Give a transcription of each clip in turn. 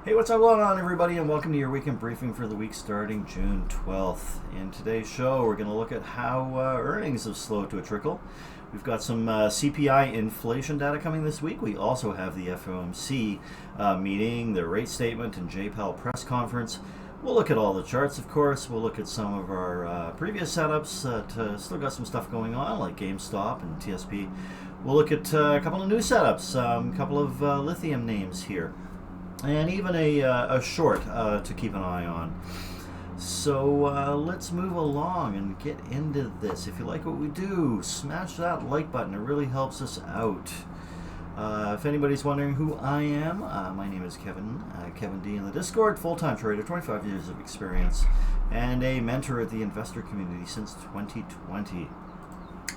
Hey, what's up going on, everybody, and welcome to your weekend briefing for the week starting June 12th. In today's show, we're going to look at how earnings have slowed to a trickle. We've got some CPI inflation data coming this week. We also have the FOMC meeting, the rate statement, and JPL press conference. We'll look at all the charts, of course. We'll look at some of our previous setups that still got some stuff going on, like GameStop and TSP. We'll look at a couple of new setups, a couple of lithium names here, and even a short to keep an eye on. So let's move along and get into this. If you like what we do, smash that like button. It really helps us out. If anybody's wondering who I am, my name is Kevin D in the Discord, full-time trader, 25 years of experience, and a mentor at the investor community since 2020.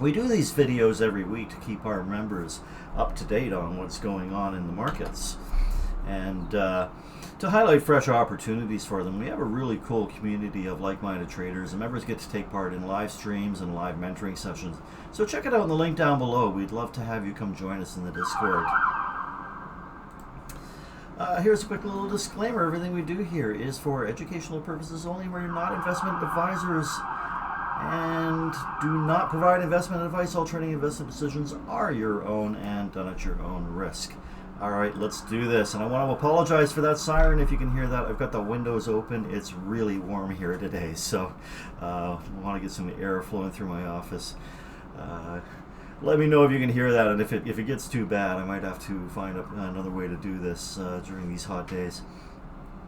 We do these videos every week to keep our members up to date on what's going on in the markets, and to highlight fresh opportunities for them. We have a really cool community of like-minded traders, and members get to take part in live streams and live mentoring sessions. So check it out in the link down below. We'd love to have you come join us in the Discord. Here's a quick little disclaimer. Everything we do here is for educational purposes only. We're not investment advisors and do not provide investment advice. All trading investment decisions are your own and done at your own risk. All right, let's do this. And I want to apologize for that siren if you can hear that. I've got the windows open. It's really warm here today, so I want to get some air flowing through my office. Let me know if you can hear that, and if it gets too bad, I might have to find another way to do this during these hot days.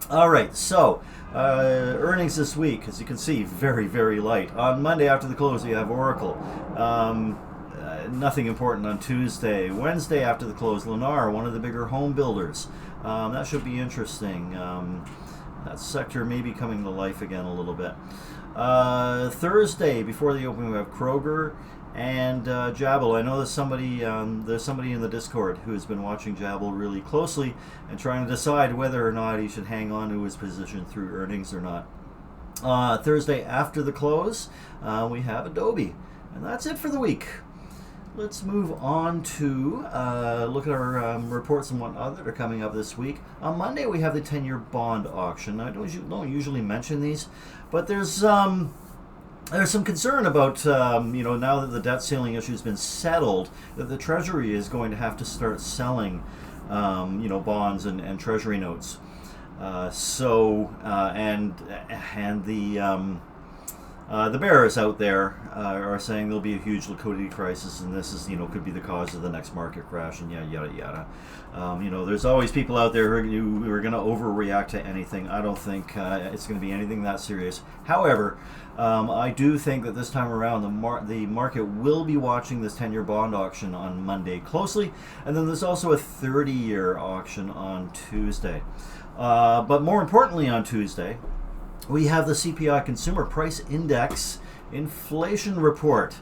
All right, so earnings this week, as you can see, very, very light. On Monday after the close, we have Oracle. Nothing important on Tuesday. Wednesday after the close, Lennar, one of the bigger home builders. That should be interesting. That sector may be coming to life again a little bit. Thursday, before the opening, we have Kroger and Jabal. I know there's somebody in the Discord who has been watching Jabal really closely and trying to decide whether or not he should hang on to his position through earnings or not. Thursday after the close, we have Adobe. And that's it for the week. Let's move on to look at our reports and whatnot that are coming up this week. On Monday, we have the 10-year bond auction. I don't usually mention these, but there's some concern about, now that the debt ceiling issue has been settled, that the Treasury is going to have to start selling, bonds and Treasury notes. The bears out there are saying there'll be a huge liquidity crisis, and this is, could be the cause of the next market crash, and yada yada. There's always people out there who are going to overreact to anything. I don't think it's going to be anything that serious. However, I do think that this time around the market will be watching this 10-year bond auction on Monday closely, and then there's also a 30-year auction on Tuesday. But more importantly, on Tuesday, we have the CPI Consumer Price Index inflation report,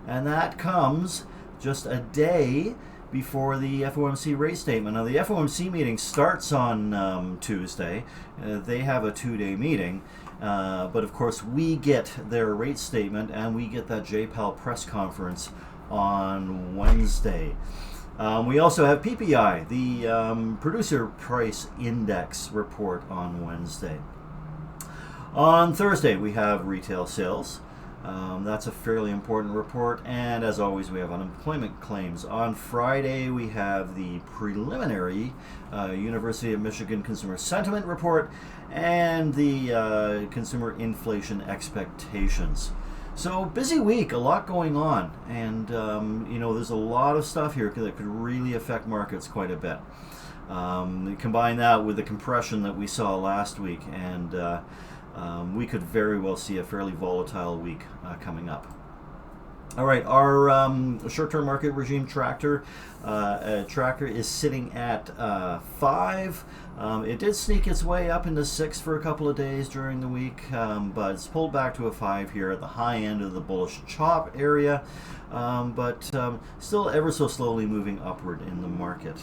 and that comes just a day before the FOMC rate statement. Now, the FOMC meeting starts on Tuesday. They have a 2-day meeting, but of course we get their rate statement and we get that JPL press conference on Wednesday. We also have PPI, the Producer Price Index report on Wednesday. On Thursday, we have retail sales. That's a fairly important report. And as always, we have unemployment claims. On Friday, we have the preliminary University of Michigan Consumer Sentiment Report and the consumer inflation expectations. So busy week, a lot going on. And, there's a lot of stuff here that could really affect markets quite a bit. Combine that with the compression that we saw last week, and we could very well see a fairly volatile week coming up. All right, our short-term market regime tracker is sitting at 5. It did sneak its way up into 6 for a couple of days during the week, but it's pulled back to a 5 here at the high end of the bullish chop area, but still ever so slowly moving upward in the market.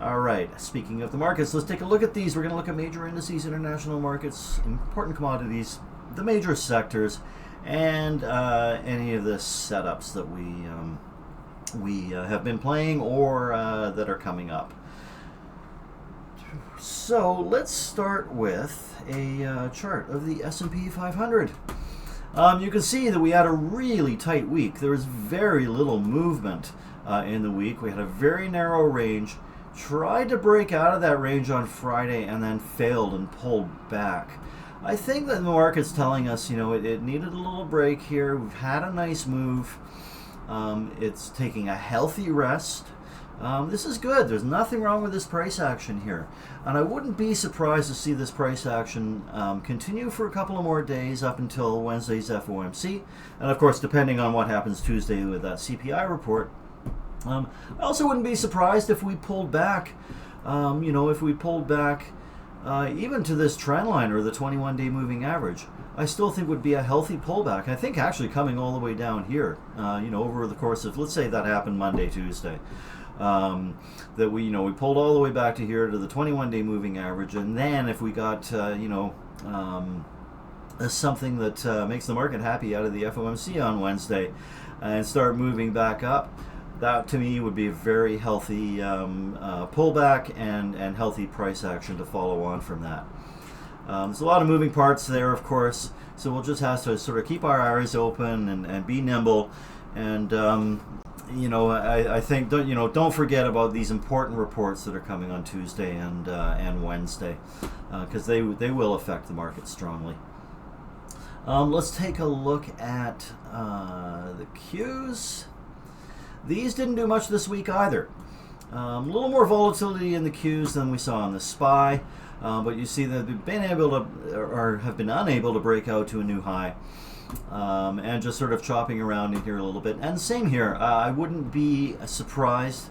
All right, speaking of the markets, let's take a look at these. We're going to look at major indices, international markets, important commodities, the major sectors, and any of the setups that we have been playing or that are coming up. So let's start with a chart of the S&P 500. You can see that we had a really tight week. There was very little movement in the week. We had a very narrow range, tried to break out of that range on Friday and then failed and pulled back. I think that the market's telling us, it needed a little break here. We've had a nice move. It's taking a healthy rest. This is good. There's nothing wrong with this price action here. And I wouldn't be surprised to see this price action continue for a couple of more days up until Wednesday's FOMC. And of course, depending on what happens Tuesday with that CPI report. I also wouldn't be surprised if we pulled back, if we pulled back even to this trend line or the 21-day moving average. I still think would be a healthy pullback. I think actually coming all the way down here, over the course of, let's say that happened Monday, Tuesday. That we pulled all the way back to here to the 21-day moving average, and then if we got something that makes the market happy out of the FOMC on Wednesday and start moving back up, that to me would be a very healthy pullback and healthy price action to follow on from that. There's a lot of moving parts there, of course, so we'll just have to sort of keep our eyes open and be nimble. And I think don't forget about these important reports that are coming on Tuesday and Wednesday, because they will affect the market strongly. Let's take a look at the Qs. These didn't do much this week either. A little more volatility in the Qs than we saw in the SPY, but you see that they've been able to, or have been unable to break out to a new high. And just sort of chopping around in here a little bit. And same here, I wouldn't be surprised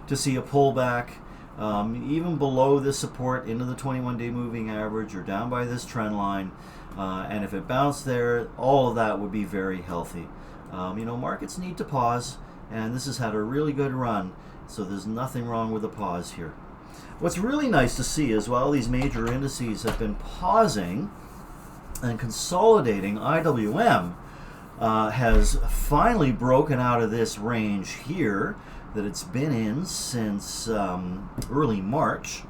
to see a pullback even below this support into the 21-day moving average or down by this trend line. And if it bounced there, all of that would be very healthy. Markets need to pause, and this has had a really good run, so there's nothing wrong with a pause here. What's really nice to see is while these major indices have been pausing and consolidating, IWM has finally broken out of this range here that it's been in since early March.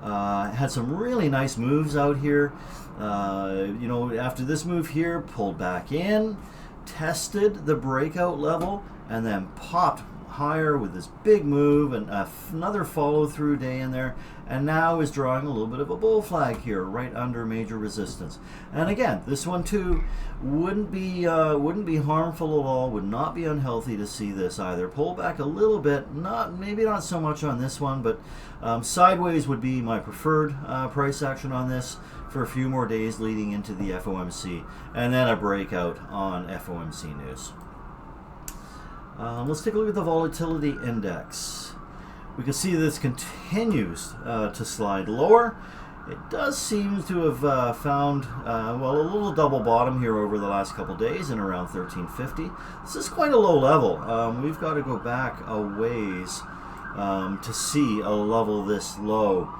Had some really nice moves out here. After this move here, pulled back in, tested the breakout level, and then popped higher with this big move and another follow-through day in there, and now is drawing a little bit of a bull flag here right under major resistance. And again, this one too wouldn't be harmful at all, would not be unhealthy to see this either. Pull back a little bit, maybe not so much on this one, but sideways would be my preferred price action on this for a few more days leading into the FOMC, and then a breakout on FOMC news. Let's take a look at the volatility index. We can see this continues to slide lower. It does seem to have found a little double bottom here over the last couple days in around 1350. This is quite a low level. We've got to go back a ways to see a level this low.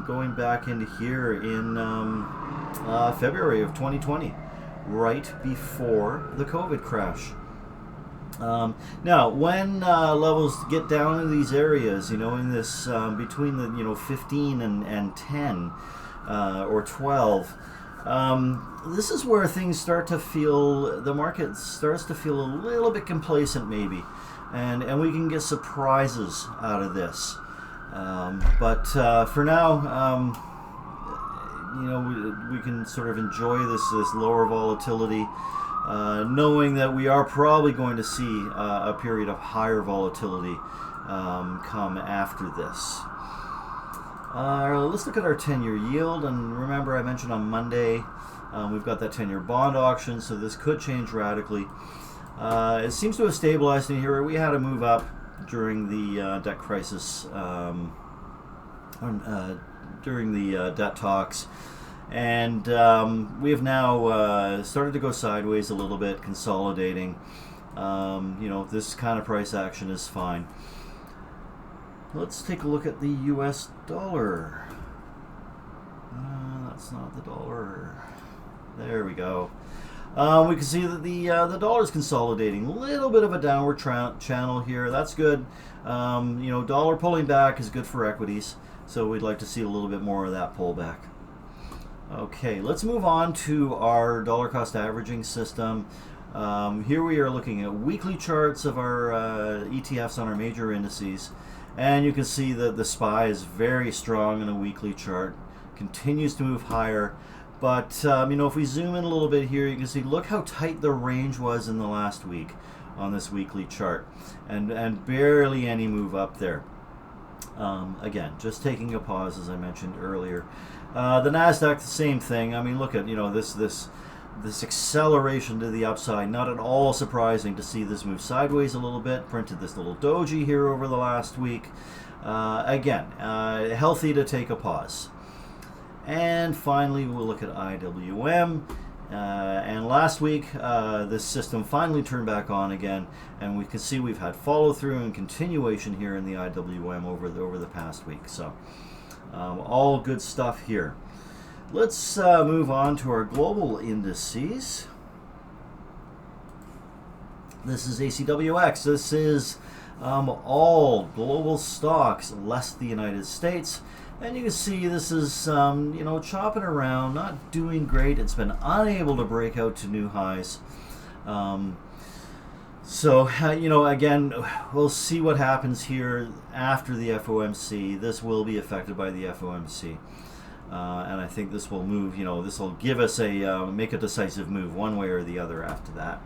Going back into here in February of 2020, right before the COVID crash. Now, when levels get down in these areas, in this between the 15 and 10 or 12, this is where things start to feel, the market starts to feel a little bit complacent maybe, and we can get surprises out of this. But for now, we can sort of enjoy this lower volatility. Knowing that we are probably going to see a period of higher volatility come after this. Let's look at our 10-year yield, and remember I mentioned on Monday we've got that 10-year bond auction, so this could change radically. It seems to have stabilized in here. We had a move up during the debt crisis, during the debt talks. And we have now started to go sideways a little bit, consolidating. This kind of price action is fine. Let's take a look at the US dollar. That's not the dollar. There we go. We can see that the dollar is consolidating. A little bit of a downward channel here. That's good. Dollar pulling back is good for equities. So we'd like to see a little bit more of that pullback. Okay, let's move on to our dollar cost averaging system. Here we are looking at weekly charts of our ETFs on our major indices, and you can see that the SPY is very strong in a weekly chart, continues to move higher. But you know, if we zoom in a little bit here, you can see, look how tight the range was in the last week on this weekly chart, and barely any move up there. Again, just taking a pause, as I mentioned earlier. The Nasdaq, the same thing. I mean, look at, you know, this acceleration to the upside. Not at all surprising to see this move sideways a little bit. Printed this little doji here over the last week. Again, healthy to take a pause. And finally, we'll look at IWM. And last week, this system finally turned back on again, and we can see we've had follow through and continuation here in the IWM over the past week. So, all good stuff here. Let's move on to our global indices. This is ACWX. This is all global stocks less the United States. And you can see this is, you know, chopping around, not doing great. It's been unable to break out to new highs. So, you know, again, we'll see what happens here after the FOMC. This will be affected by the FOMC. And I think this will move, you know, this will give us make a decisive move one way or the other after that.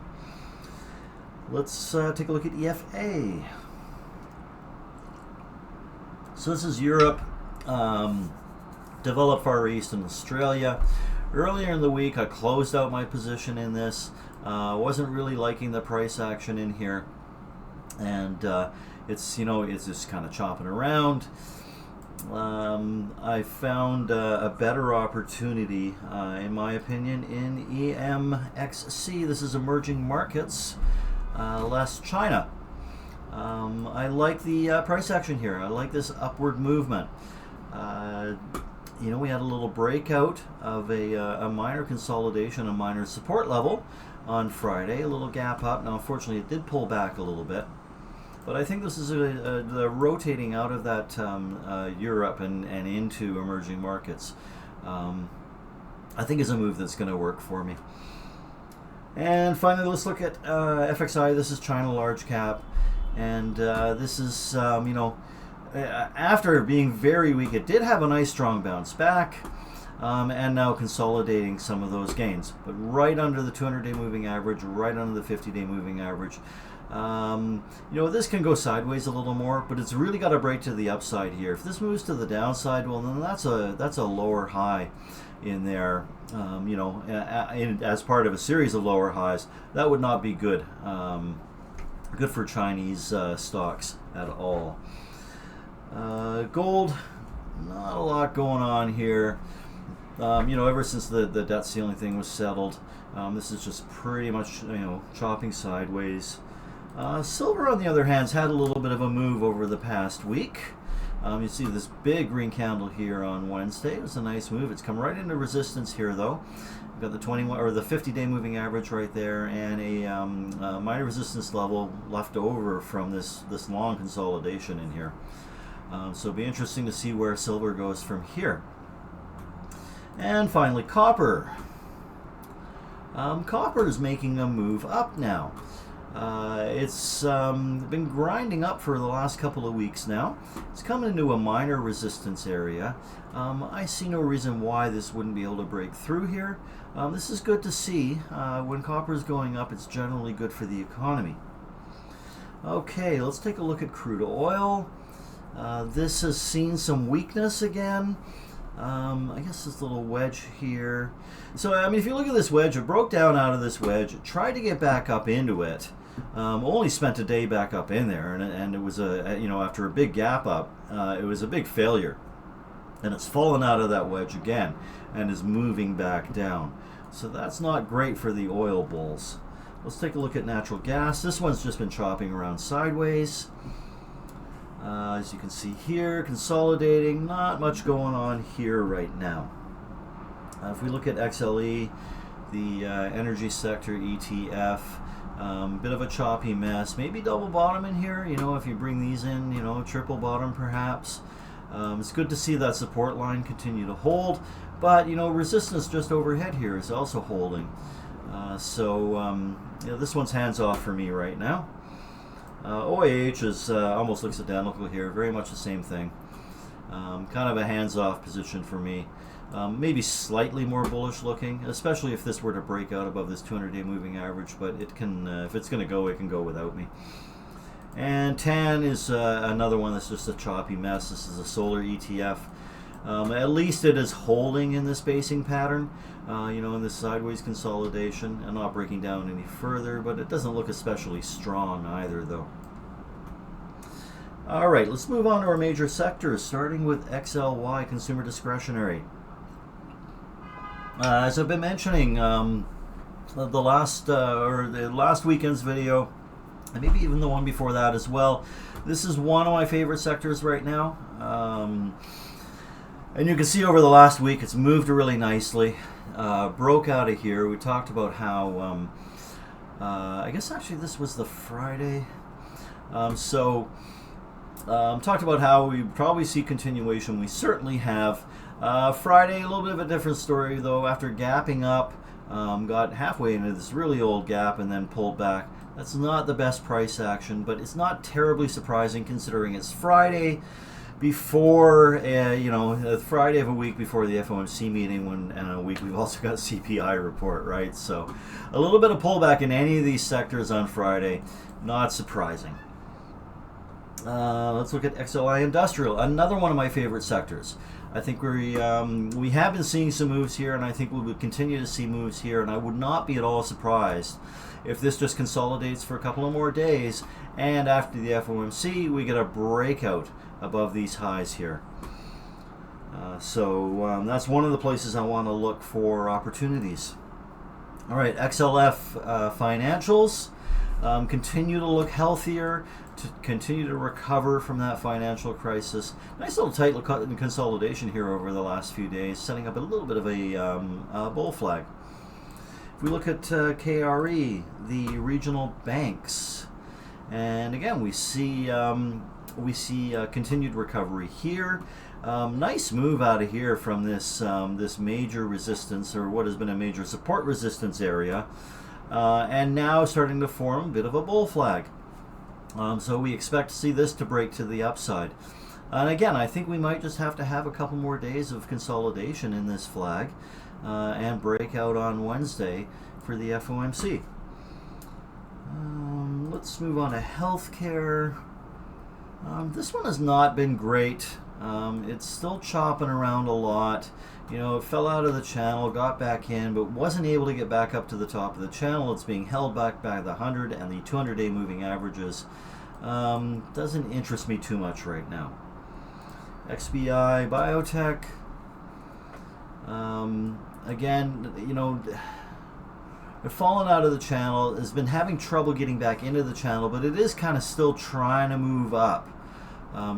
Let's take a look at EFA. So this is Europe. Developed Far East and Australia. Earlier in the week, I closed out my position in this. Wasn't really liking the price action in here, and it's, you know, it's just kind of chopping around. I found a better opportunity, in my opinion, in EMXC. This is emerging markets, less China. I like the price action here. I like this upward movement. You know, we had a little breakout of a minor consolidation, a minor support level on Friday, a little gap up. Now, unfortunately, it did pull back a little bit, but I think this is the rotating out of that Europe and into emerging markets. I think is a move that's going to work for me. And finally, let's look at FXI. This is China large cap, and this is, you know, after being very weak, it did have a nice strong bounce back, and now consolidating some of those gains, but right under the 200-day moving average, right under the 50-day moving average. You know, this can go sideways a little more, but it's really got to break to the upside here. If this moves to the downside, well, then that's a lower high in there. You know, as part of a series of lower highs, that would not be good. Good for Chinese stocks at all. Gold, not a lot going on here. You know, ever since the debt ceiling thing was settled, this is just pretty much, you know, chopping sideways. Silver, on the other hand, has had a little bit of a move over the past week. You see this big green candle here on Wednesday. It was a nice move. It's come right into resistance here, though. We've got the 21 or the 50-day moving average right there, and a minor resistance level left over from this long consolidation in here. So it'll be interesting to see where silver goes from here. And finally, copper. Copper is making a move up now. It's been grinding up for the last couple of weeks now. It's coming into a minor resistance area. I see no reason why this wouldn't be able to break through here. This is good to see. When copper is going up, it's generally good for the economy. Okay, let's take a look at crude oil. This has seen some weakness again. I guess this little wedge here. So, I mean, if you look at this wedge, it broke down out of this wedge, it tried to get back up into it. Only spent a day back up in there, and it was you know, after a big gap up, it was a big failure. And it's fallen out of that wedge again and is moving back down. So that's not great for the oil bulls. Let's take a look at natural gas. This one's just been chopping around sideways. As you can see here, consolidating, not much going on here right now. If we look at XLE, the energy sector ETF, bit of a choppy mess, maybe double bottom in here, you know, if you bring these in, you know, triple bottom perhaps. It's good to see that support line continue to hold, but resistance just overhead here is also holding. This one's hands off for me right now. OAH is almost looks identical here, very much the same thing. Kind of a hands-off position for me. Maybe slightly more bullish looking, especially if this were to break out above this 200-day moving average, but it can, if it's going to go, it can go without me. And TAN is another one that's just a choppy mess. This is a solar ETF. At least it is holding in this basing pattern, in this sideways consolidation, and not breaking down any further, but it doesn't look especially strong either, though. All right, let's move on to our major sectors, starting with XLY, consumer discretionary. As I've been mentioning, the last weekend's video, and maybe even the one before that as well, this is one of my favorite sectors right now. And you can see over the last week it's moved really nicely. Broke out of here. We talked about how, I guess actually this was the Friday. Talked about how we probably see continuation. We certainly have. Friday, a little bit of a different story though. After gapping up, got halfway into this really old gap and then pulled back. That's not the best price action, but it's not terribly surprising considering it's Friday before, Friday of a week before the FOMC meeting, and a week we've also got CPI report, right? So a little bit of pullback in any of these sectors on Friday, not surprising. Let's look at XLI Industrial, another one of my favorite sectors. I think we have been seeing some moves here, and I think we will continue to see moves here, and I would not be at all surprised if this just consolidates for a couple of more days, and after the FOMC we get a breakout above these highs here. That's one of the places I want to look for opportunities. All right, XLF financials continue to look healthier, to continue to recover from that financial crisis. Nice little tight consolidation here over the last few days, setting up a little bit of a bull flag. If we look at KRE, the regional banks, and again we see continued recovery here. Nice move out of here from this this major resistance, or what has been a major support resistance area, and now starting to form a bit of a bull flag. So we expect to see this to break to the upside. And again, I think we might just have to have a couple more days of consolidation in this flag and break out on Wednesday for the FOMC. Let's move on to healthcare. This one has not been great. It's still chopping around a lot. It fell out of the channel, got back in, but wasn't able to get back up to the top of the channel. It's being held back by the 100 and the 200-day moving averages. Doesn't interest me too much right now. XBI Biotech. Again, they've fallen out of the channel. Has been having trouble getting back into the channel, but it is kind of still trying to move up.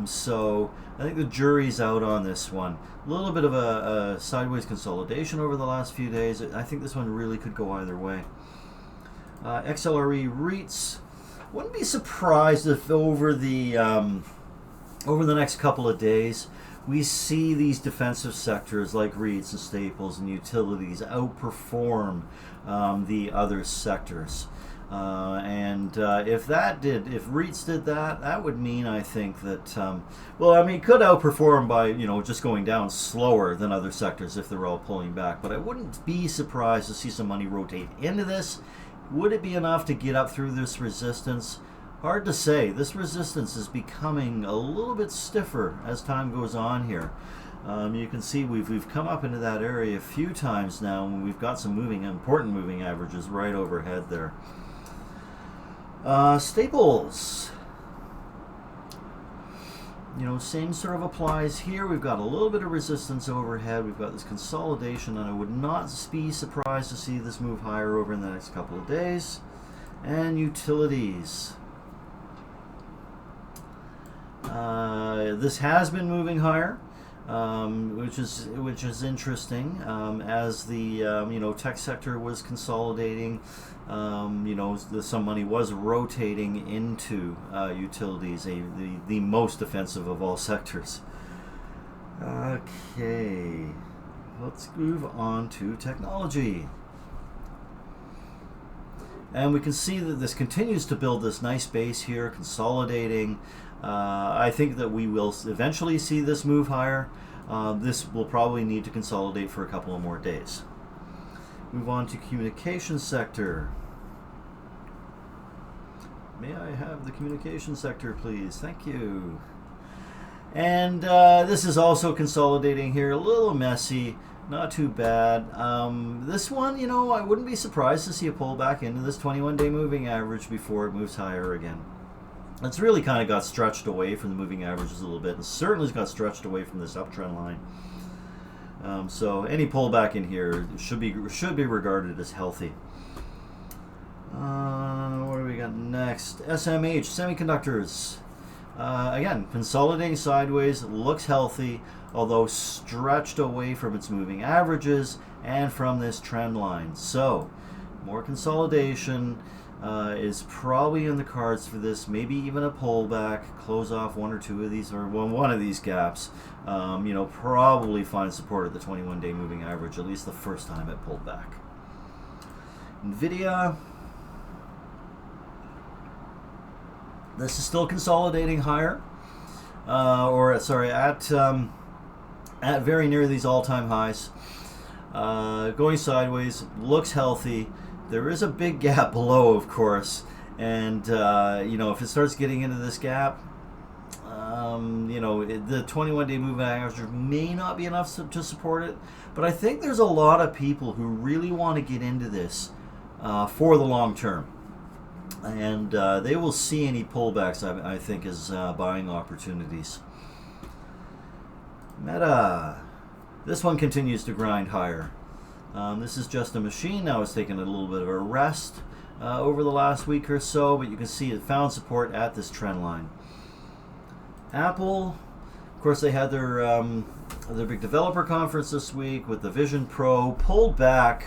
So I think the jury's out on this one. A little bit of a sideways consolidation over the last few days. I think this one really could go either way. XLRE REITs. Wouldn't be surprised if over the next couple of days we see these defensive sectors like REITs and staples and utilities outperform the other sectors. If REITs did that, that would mean, I think, that, could outperform by, just going down slower than other sectors if they're all pulling back. But I wouldn't be surprised to see some money rotate into this. Would it be enough to get up through this resistance? Hard to say. This resistance is becoming a little bit stiffer as time goes on here. You can see we've come up into that area a few times now, and we've got some important moving averages right overhead there. Staples. Same sort of applies here. We've got a little bit of resistance overhead. We've got this consolidation, and I would not be surprised to see this move higher over in the next couple of days. And utilities. This has been moving higher, which is interesting. As the tech sector was consolidating, some money was rotating into utilities, the most defensive of all sectors. Okay, let's move on to technology. And we can see that this continues to build this nice base here, consolidating. I think that we will eventually see this move higher. This will probably need to consolidate for a couple of more days. Move on to communication sector. May I have the communication sector, please? Thank you. And this is also consolidating here, a little messy, not too bad. This one, you know, I wouldn't be surprised to see a pullback into this 21-day moving average before it moves higher again. It's really kind of got stretched away from the moving averages a little bit, and certainly got stretched away from this uptrend line. So any pullback in here should be regarded as healthy. What do we got next? SMH, semiconductors. Again, consolidating sideways, looks healthy, although stretched away from its moving averages and from this trend line. So, more consolidation is probably in the cards for this. Maybe even a pullback, close off one or two of these, or one of these gaps. You know, probably find support at the 21-day moving average, at least the first time it pulled back. NVDA. This is still consolidating higher, at very near these all-time highs. Going sideways, looks healthy. There is a big gap below, of course, and you know, if it starts getting into this gap, you know, the 21-day moving average may not be enough to support it. But I think there's a lot of people who really want to get into this for the long term. And they will see any pullbacks, I think, as buying opportunities. Meta. This one continues to grind higher. This is just a machine. Now it's taken a little bit of a rest over the last week or so, but you can see it found support at this trend line. Apple, of course, they had their big developer conference this week with the Vision Pro, pulled back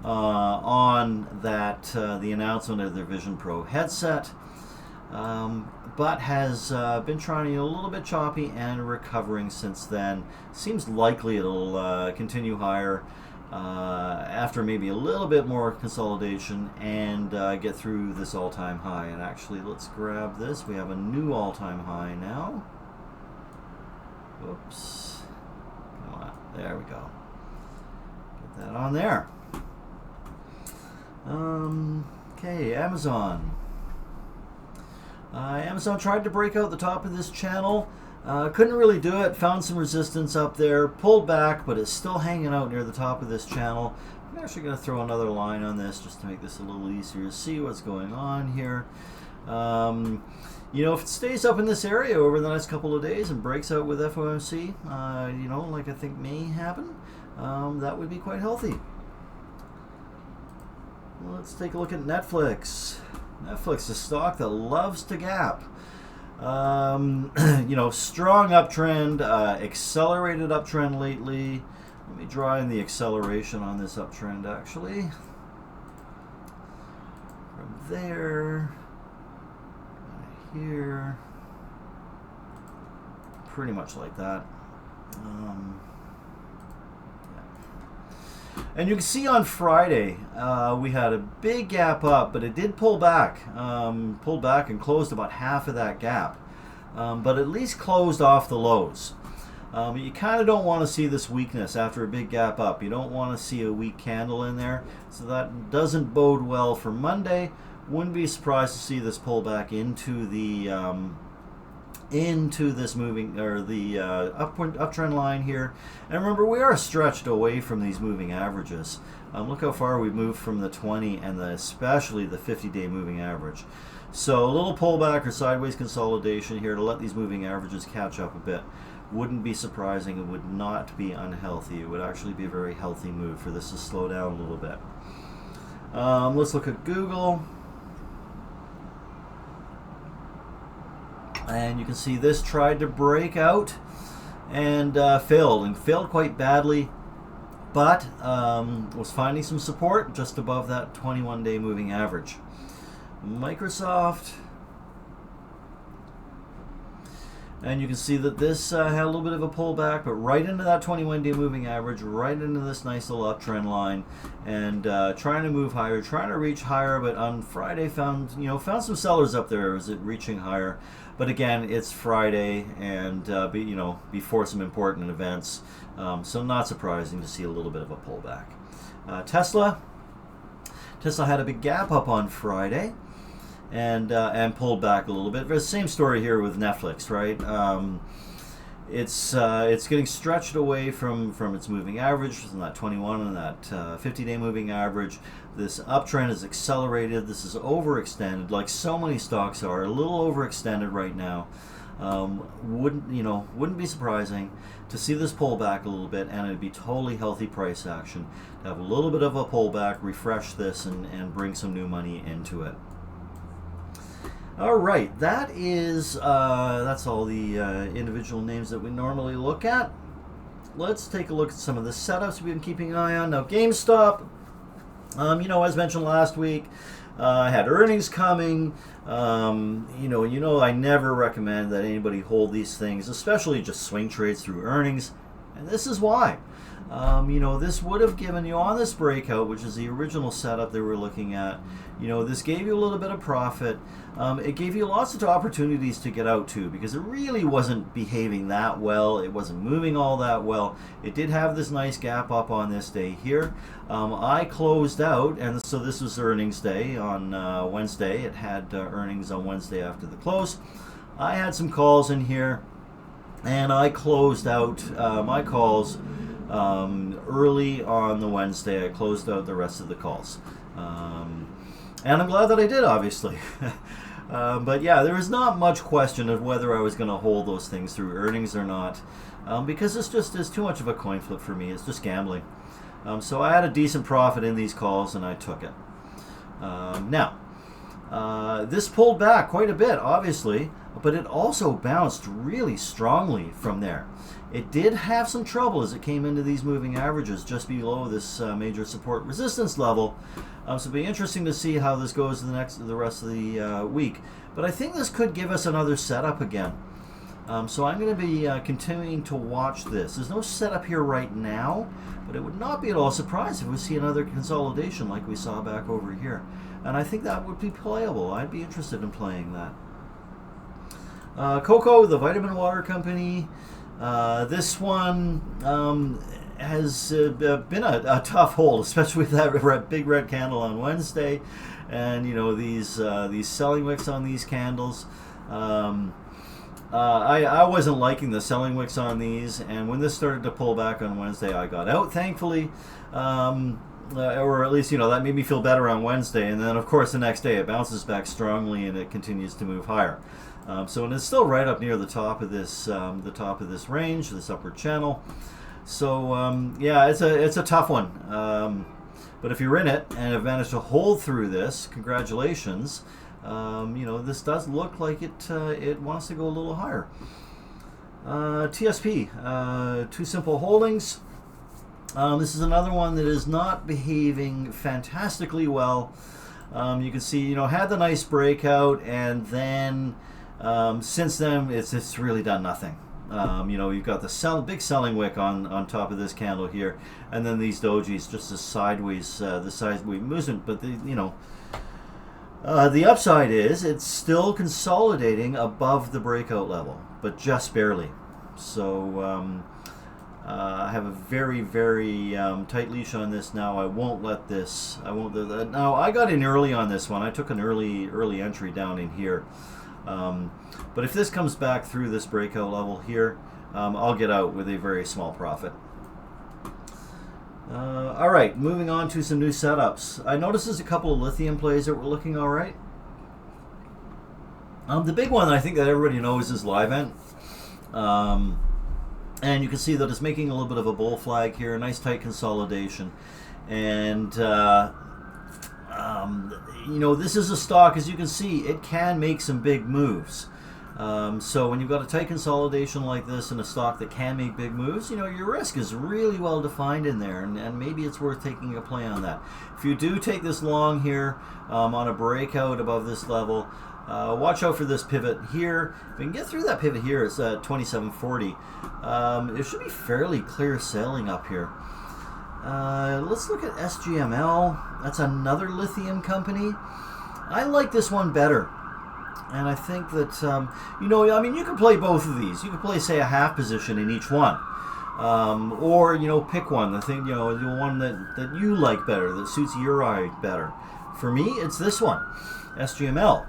on that the announcement of their Vision Pro headset, but has been trying a little bit choppy and recovering since then. Seems likely it'll continue higher after maybe a little bit more consolidation and get through this all-time high. And actually, let's grab this. We have a new all-time high now. Oops. Come on. There we go. Get that on there. Okay, Amazon. Amazon tried to break out the top of this channel. Couldn't really do it. Found some resistance up there. Pulled back, but it's still hanging out near the top of this channel. I'm actually going to throw another line on this just to make this a little easier to see what's going on here. You know, if it stays up in this area over the next couple of days and breaks out with FOMC, you know, like I think may happen, that would be quite healthy. Let's take a look at Netflix. Netflix is a stock that loves to gap. You know, strong uptrend, accelerated uptrend lately. Let me draw in the acceleration on this uptrend, actually. From there, here, pretty much like that. And you can see on Friday we had a big gap up, but it did pull back and closed about half of that gap, but at least closed off the lows. You kind of don't want to see this weakness after a big gap up. You don't want to see a weak candle in there, so that doesn't bode well for Monday. Wouldn't be surprised to see this pull back into the this moving or the uptrend line here. And remember, we are stretched away from these moving averages. Look how far we've moved from the 20 and especially the 50-day moving average. So a little pullback or sideways consolidation here to let these moving averages catch up a bit. Wouldn't be surprising. It would not be unhealthy. It would actually be a very healthy move for this to slow down a little bit. Let's look at Google. And you can see this tried to break out and failed quite badly, but was finding some support just above that 21-day moving average. Microsoft. And you can see that this had a little bit of a pullback, but right into that 21-day moving average, right into this nice little uptrend line, and trying to move higher, trying to reach higher. But on Friday, found some sellers up there. Is it reaching higher? But again, it's Friday, and before some important events, so not surprising to see a little bit of a pullback. Tesla had a big gap up on Friday, and pulled back a little bit. But same story here with Netflix, right? It's getting stretched away from its moving average, from that 21 and that 50-day moving average. This uptrend is accelerated. This is overextended, like so many stocks are. A little overextended right now. Wouldn't be surprising to see this pull back a little bit, and it'd be totally healthy price action to have a little bit of a pullback, refresh this, and bring some new money into it. All right, that's all the individual names that we normally look at. Let's take a look at some of the setups we've been keeping an eye on. Now, GameStop, as mentioned last week, had earnings coming. I never recommend that anybody hold these things, especially just swing trades through earnings, and this is why. This would have given you on this breakout, which is the original setup that we're looking at. This gave you a little bit of profit. It gave you lots of opportunities to get out too, because it really wasn't behaving that well. It wasn't moving all that well. It did have this nice gap up on this day here. I closed out, and so this was earnings day on Wednesday. It had earnings on Wednesday after the close. I had some calls in here, and I closed out my calls early on the Wednesday. I closed out the rest of the calls. And I'm glad that I did, obviously. But yeah, there was not much question of whether I was going to hold those things through earnings or not, because it's just is too much of a coin flip for me. It's just gambling. So I had a decent profit in these calls, and I took it. This pulled back quite a bit, obviously, but it also bounced really strongly from there. It did have some trouble as it came into these moving averages just below this major support resistance level. So it'll be interesting to see how this goes the rest of the week. But I think this could give us another setup again. So I'm going to be continuing to watch this. There's no setup here right now, but it would not be at all surprised if we see another consolidation like we saw back over here. And I think that would be playable. I'd be interested in playing that. COCO, the vitamin water company. This one has been a tough hold, especially with that big red candle on Wednesday, and these selling wicks on these candles. I wasn't liking the selling wicks on these, and when this started to pull back on Wednesday, I got out, thankfully. Or at least that made me feel better on Wednesday, and then of course the next day it bounces back strongly and it continues to move higher. And it's still right up near the top of this range, this upward channel. So it's a tough one. But if you're in it and have managed to hold through this, congratulations. This does look like it wants to go a little higher. TSP, Two Simple Holdings. This is another one that is not behaving fantastically well. You can see, had the nice breakout, and then since then it's really done nothing. You've got the big selling wick on top of this candle here, and then these dojis just the sideways movement. But the upside is it's still consolidating above the breakout level, but just barely. So I have a very, very tight leash on this now. I won't let this. Now I got in early on this one. I took an early entry down in here. But if this comes back through this breakout level here, I'll get out with a very small profit. All right, moving on to some new setups. I noticed there's a couple of lithium plays that were looking all right. The big one I think that everybody knows is Livent. And you can see that it's making a little bit of a bull flag here, a nice tight consolidation. And this is a stock, as you can see, it can make some big moves. So when you've got a tight consolidation like this in a stock that can make big moves, your risk is really well defined in there, and maybe it's worth taking a play on that. If you do take this long here on a breakout above this level, Watch out for this pivot here. If we can get through that pivot here, it's at 2740. It should be fairly clear sailing up here. Let's look at SGML. That's another lithium company. I like this one better. And I think that, you know, I mean, you can play both of these. You can play, say, a half position in each one. Or, you know, pick one. The thing, you know, the one that you like better, that suits your eye better. For me, it's this one, SGML.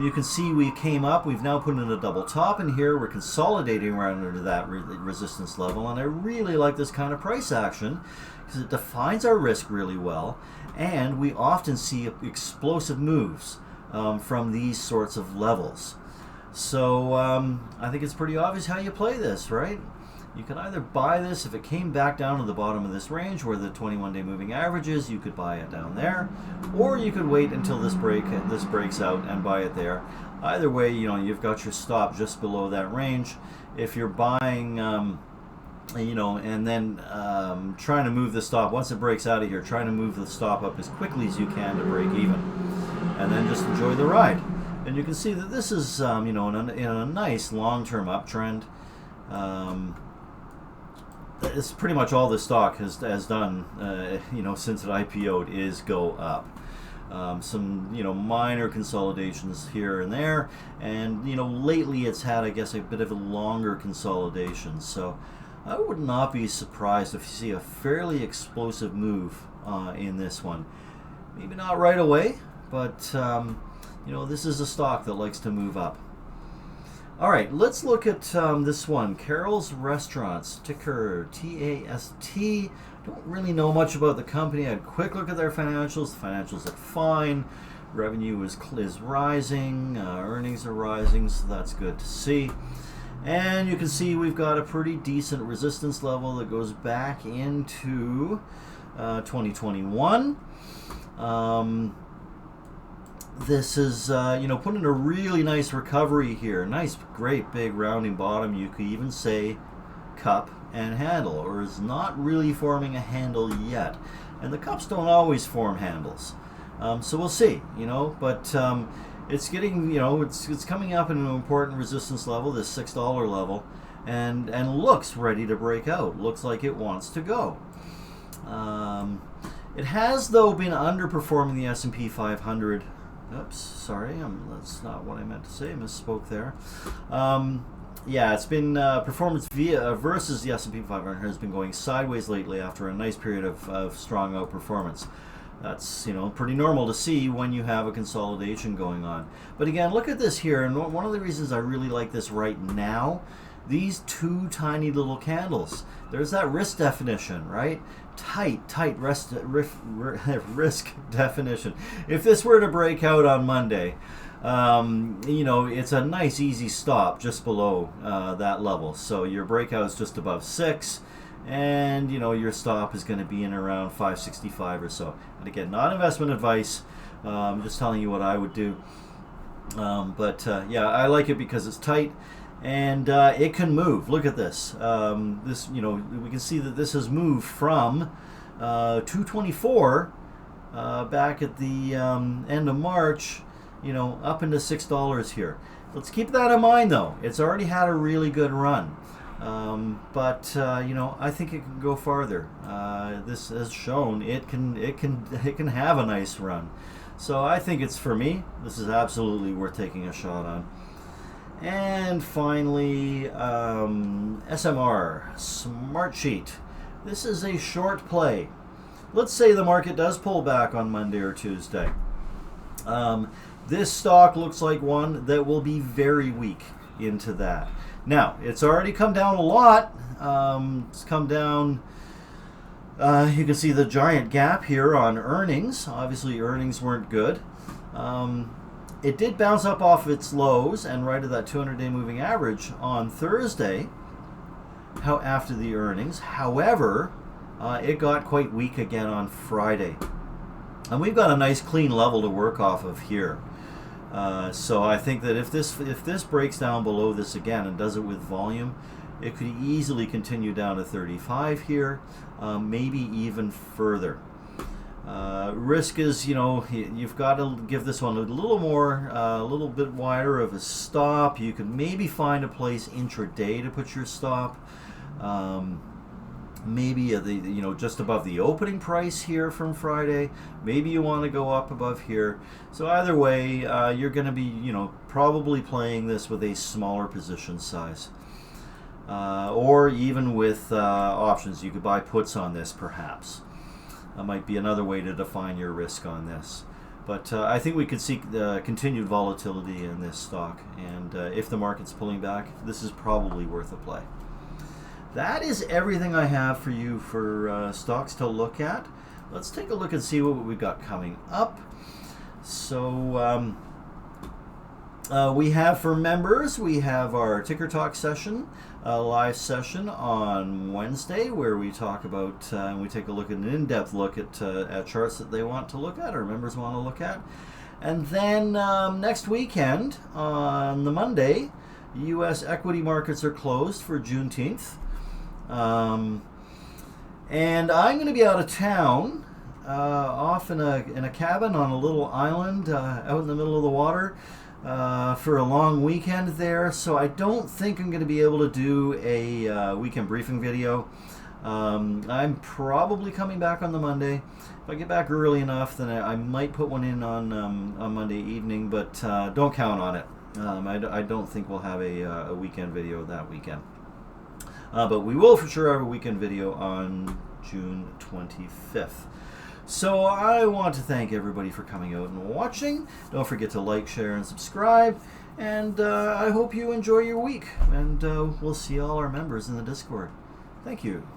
You can see we came up. We've now put in a double top in here. We're consolidating around under that resistance level. And I really like this kind of price action because it defines our risk really well. And we often see explosive moves from these sorts of levels. So I think it's pretty obvious how you play this, right? You can either buy this if it came back down to the bottom of this range where the 21-day moving average is. You could buy it down there, or you could wait until this breaks out and buy it there. Either way, you know, you've got your stop just below that range. If you're buying, you know, and then trying to move the stop once it breaks out of here, trying to move the stop up as quickly as you can to break even, and then just enjoy the ride. And you can see that this is, you know, in a nice long-term uptrend. It's pretty much all the stock has done, you know, since it IPO'd is go up. Some, you know, minor consolidations here and there, and, you know, lately it's had, I guess, a bit of a longer consolidation. So I would not be surprised if you see a fairly explosive move in this one. Maybe not right away, but you know, this is a stock that likes to move up. All right, let's look at this one, Carol's Restaurants, ticker TAST. Don't really know much about the company. I had a quick look at their financials. The financials look fine. Revenue is rising. Earnings are rising, so that's good to see. And you can see we've got a pretty decent resistance level that goes back into 2021. This is, you know, put in a really nice recovery here. Nice, great, big rounding bottom. You could even say cup and handle, or is not really forming a handle yet. And the cups don't always form handles. So we'll see, you know, but it's getting, you know, it's coming up in an important resistance level, this $6 level, and looks ready to break out. Looks like it wants to go. It has, though, been underperforming the S&P 500. Oops, sorry, that's not what I meant to say. I misspoke there. Yeah, it's been performance versus the S&P 500 has been going sideways lately after a nice period of strong outperformance. That's, you know, pretty normal to see when you have a consolidation going on. But again, look at this here, and one of the reasons I really like this right now, these two tiny little candles. There's that risk definition, right? Tight risk definition. If this were to break out on Monday, you know, it's a nice easy stop just below that level. So your breakout is just above 6, and, you know, your stop is going to be in around 565 or so. And again, not investment advice. I'm just telling you what I would do. But yeah, I like it because it's tight. And it can move. Look at this. This, you know, we can see that this has moved from 224 back at the end of March, you know, up into $6 here. Let's keep that in mind, though. It's already had a really good run, but you know, I think it can go farther. This has shown it can have a nice run. So I think it's, for me, this is absolutely worth taking a shot on. And finally, SMR, Smart Sheet. This is a short play. Let's say the market does pull back on Monday or Tuesday. This stock looks like one that will be very weak into that. Now, it's already come down a lot. It's come down, you can see the giant gap here on earnings. Obviously, earnings weren't good. It did bounce up off its lows and right at that 200-day moving average on Thursday after the earnings. However, it got quite weak again on Friday. And we've got a nice clean level to work off of here. So I think that if this breaks down below this again and does it with volume, it could easily continue down to 35 here, maybe even further. Risk is, you've got to give this one a little more, a little bit wider of a stop. You could maybe find a place intraday to put your stop. Maybe at the, just above the opening price here from Friday. Maybe you want to go up above here. So either way, you're going to be, probably playing this with a smaller position size. Or even with options, you could buy puts on this perhaps. That might be another way to define your risk on this. But I think we could see continued volatility in this stock. And if the market's pulling back, this is probably worth a play. That is everything I have for you for stocks to look at. Let's take a look and see what we've got coming up. So we have, for members, we have our Ticker Talk session, a live session on Wednesday, where we talk about, we take a look at an in-depth look at charts that they want to look at, or members want to look at. And then next weekend, on the Monday, U.S. equity markets are closed for Juneteenth. And I'm going to be out of town, off in a cabin on a little island out in the middle of the water for a long weekend there. So I don't think I'm going to be able to do a weekend briefing video. I'm probably coming back on the Monday. If I get back early enough, then I might put one in on Monday evening, but don't count on it. I don't think we'll have a weekend video that weekend. But we will for sure have a weekend video on June 25th. So I want to thank everybody for coming out and watching. Don't forget to like, share, and subscribe. And I hope you enjoy your week. And we'll see all our members in the Discord. Thank you.